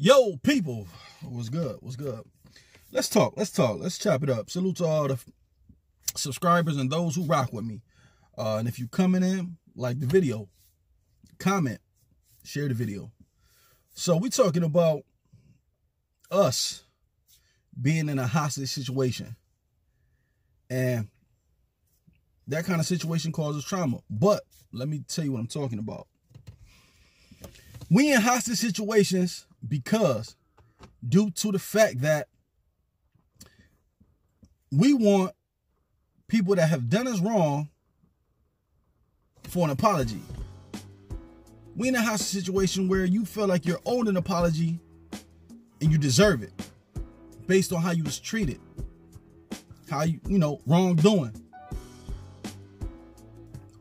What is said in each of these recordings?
Yo, people, what's good? What's good? Let's talk. Let's chop it up. Salute to all the subscribers and those who rock with me. And if you coming in, like the video, comment, share the video. So we talking about us being in a hostage situation. And that kind of situation causes trauma. But let me tell you what I'm talking about. We in hostage situations because due to the fact that we want people that have done us wrong for an apology. We in a hostage situation where you feel like you're owed an apology and you deserve it based on how you was treated, how you wrongdoing.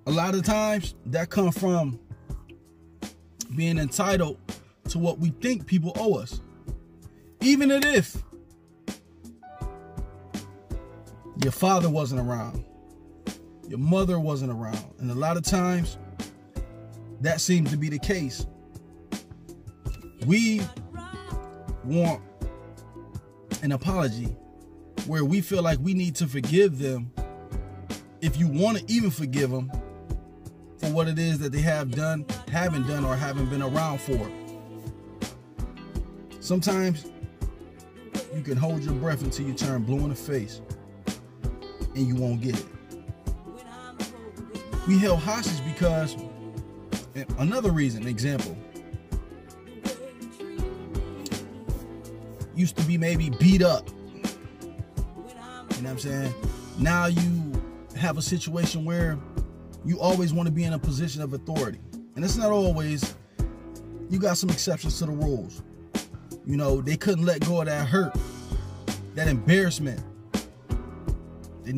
A lot of times that comes from being entitled to what we think people owe us. Even if your father wasn't around, your mother wasn't around. And a lot of times that seems to be the case. We want an apology where we feel like we need to forgive them, if you want to even forgive them for what it is that they have done, haven't done, or haven't been around for. Sometimes you can hold your breath until you turn blue in the face and you won't get it. We held hostage because, another reason, example, used to be maybe beat up. You know what I'm saying? Now you have a situation where you always want to be in a position of authority. And it's not always. You got some exceptions to the rules. You know, they couldn't let go of that hurt, that embarrassment. You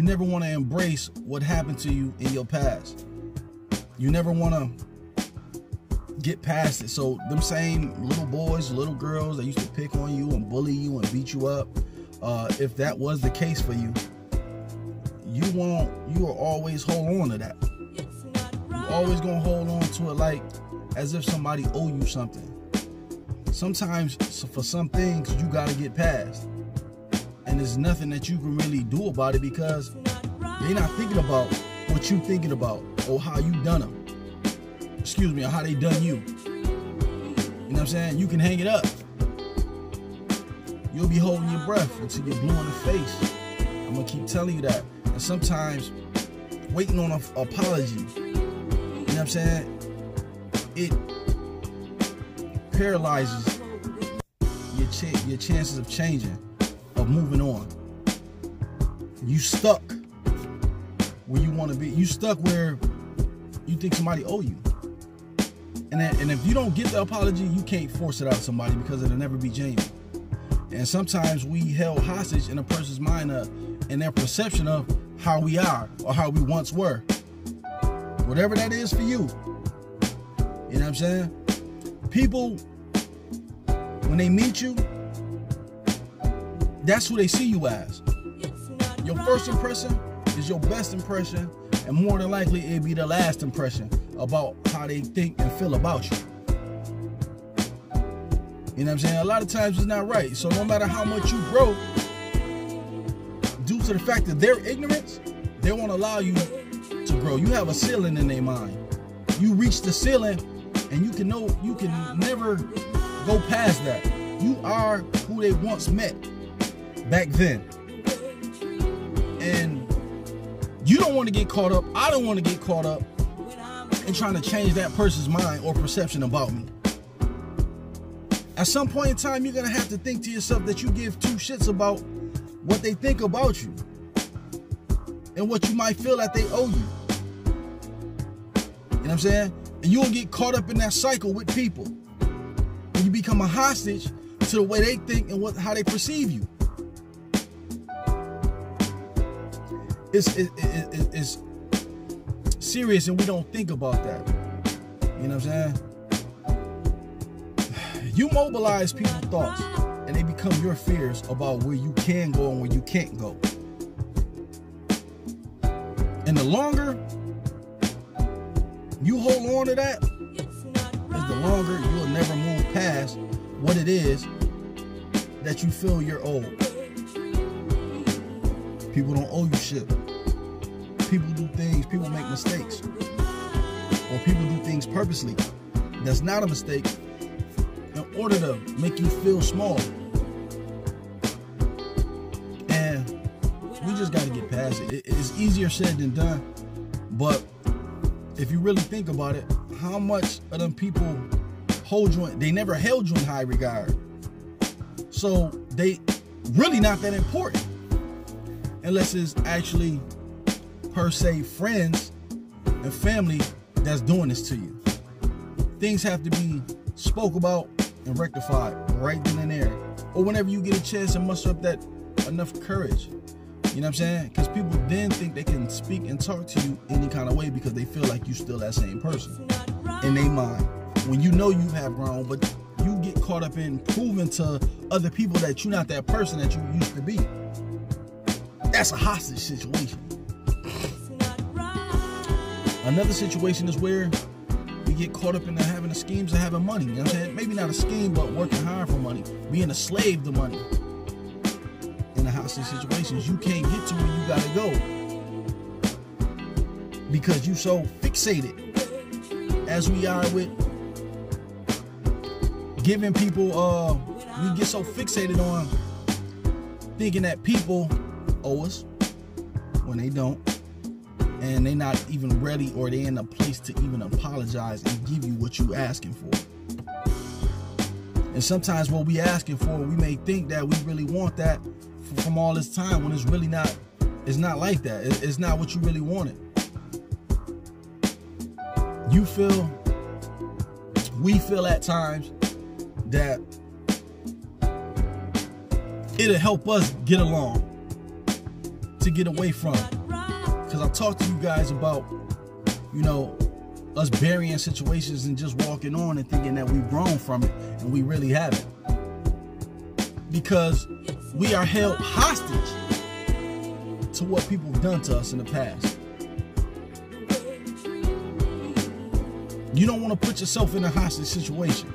never want to embrace what happened to you in your past. You never want to get past it. So them same little boys, little girls that used to pick on you and bully you and beat you up, if that was the case for you, you will always hold on to that. You're always gonna hold on to it like as if somebody owe you something. Sometimes for some things you gotta get past, and there's nothing that you can really do about it because they're not thinking about what you thinking about or how you done them. Excuse me, or how they done you. You know what I'm saying? You can hang it up. You'll be holding your breath until you're blue in the face. I'm gonna keep telling you that. And sometimes waiting on an apology, you know what I'm saying? It paralyzes your chances of changing, of moving on. You stuck where you want to be. You stuck where you think somebody owe you. And if you don't get the apology, you can't force it out of somebody because it'll never be genuine. And sometimes we held hostage in a person's mind and their perception of how we are or how we once were. Whatever that is for you. You know what I'm saying? People, when they meet you, that's who they see you as. Your first impression is your best impression, and more than likely it'll be the last impression about how they think and feel about you. You know what I'm saying? A lot of times it's not right. So no matter how much you grow, due to the fact that their ignorance, they won't allow you to grow. You have a ceiling in their mind. You reach the ceiling and you can never go past that. You are who they once met back then. And you don't want to get caught up. I don't want to get caught up in trying to change that person's mind or perception about me. At some point in time, you're going to have to think to yourself that you give two shits about what they think about you and what you might feel that they owe you. You know what I'm saying? And you'll get caught up in that cycle with people. And you become a hostage to the way they think and how they perceive you. It's serious, and we don't think about that. You know what I'm saying? You mobilize people's thoughts, and they become your fears about where you can go and where you can't go. And the longer you hold on to that, is the longer you'll never move past what it is that you feel you're owed. People don't owe you shit. People do things, people make mistakes. Or people do things purposely. That's not a mistake in order to make you feel small. And we just got to get past it. It's easier said than done. But if you really think about it, how much of them people hold you in, they never held you in high regard. So they really not that important. Unless it's actually per se friends and family that's doing this to you. Things have to be spoke about and rectified right then and there. Or whenever you get a chance to muster up that enough courage. You know what I'm saying? Because people then think they can speak and talk to you any kind of way because they feel like you still that same person in their mind. When you know you have grown, but you get caught up in proving to other people that you're not that person that you used to be. That's a hostage situation. Another situation is where we get caught up in having the schemes of having money. You know what I'm saying? Maybe not a scheme, but working hard for money. Being a slave to money. In the hostage situations, you can't get to where you gotta go. Because you so fixated, as we are with giving people, we get so fixated on thinking that people owe us when they don't. And they're not even ready, or they're in a place to even apologize and give you what you're asking for. And sometimes what we asking for, we may think that we really want that from all this time, when it's really not. It's not like that. It's not what you really wanted. We feel at times that it'll help us get along, to get away from it. Because I talked to you guys about, you know, us burying situations and just walking on and thinking that we've grown from it, and we really haven't. Because we are held hostage to what people have done to us in the past. You don't want to put yourself in a hostage situation.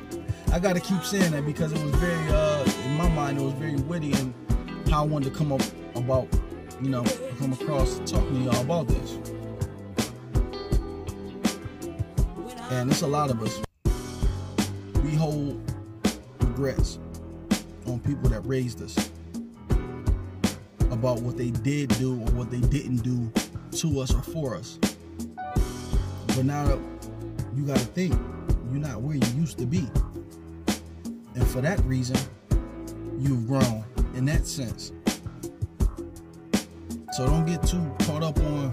I got to keep saying that because it was very, in my mind, it was very witty, and how I wanted to come up about, you know, come across talking to y'all about this. And it's a lot of us. We hold regrets on people that raised us about what they did do or what they didn't do to us or for us. But now you got to think, you're not where you used to be. And for that reason, you've grown in that sense. So don't get too caught up on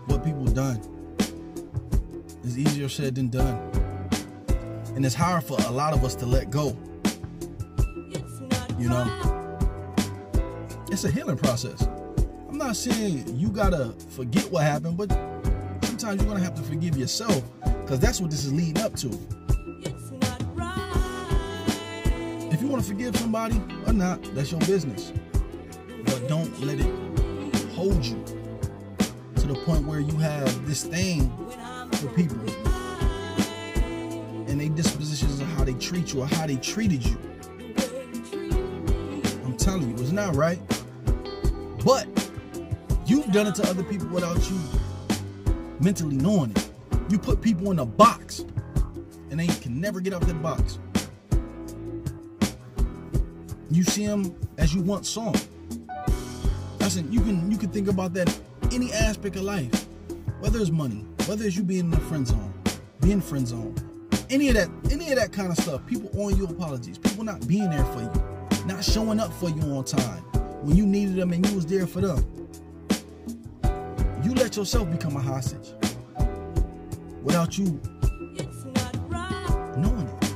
what people done. It's easier said than done. And it's hard for a lot of us to let go. You know? It's a healing process. I'm not saying you gotta forget what happened, but sometimes you're gonna have to forgive yourself, because that's what this is leading up to. If you want to forgive somebody or not, that's your business. But don't let it hold you to the point where you have disdain for people and they dispositions of how they treat you or how they treated you. I'm telling you, it's not right. But you've done it to other people without you mentally knowing it. You put people in a box and they can never get out that box. You see them as you once saw them. Listen, you can think about that in any aspect of life. Whether it's money, whether it's you being in the friend zone, being friend zone, any of that kind of stuff. People owing you apologies. People not being there for you, not showing up for you on time when you needed them and you was there for them. You let yourself become a hostage without you knowing it,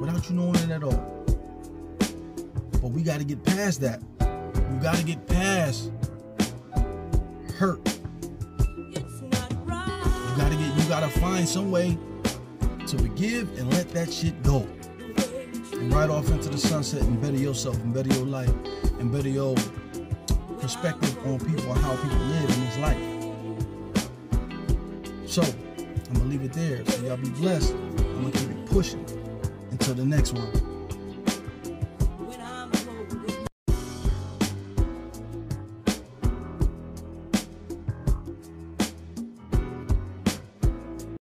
without you knowing it at all. But we got to get past that. You got to get past hurt. You got to find some way to forgive and let that shit go. And ride off into the sunset and better yourself and better your life and better your perspective on people and how people live in this life. So, I'm going to leave it there. So y'all be blessed. I'm going to keep it pushing until the next one.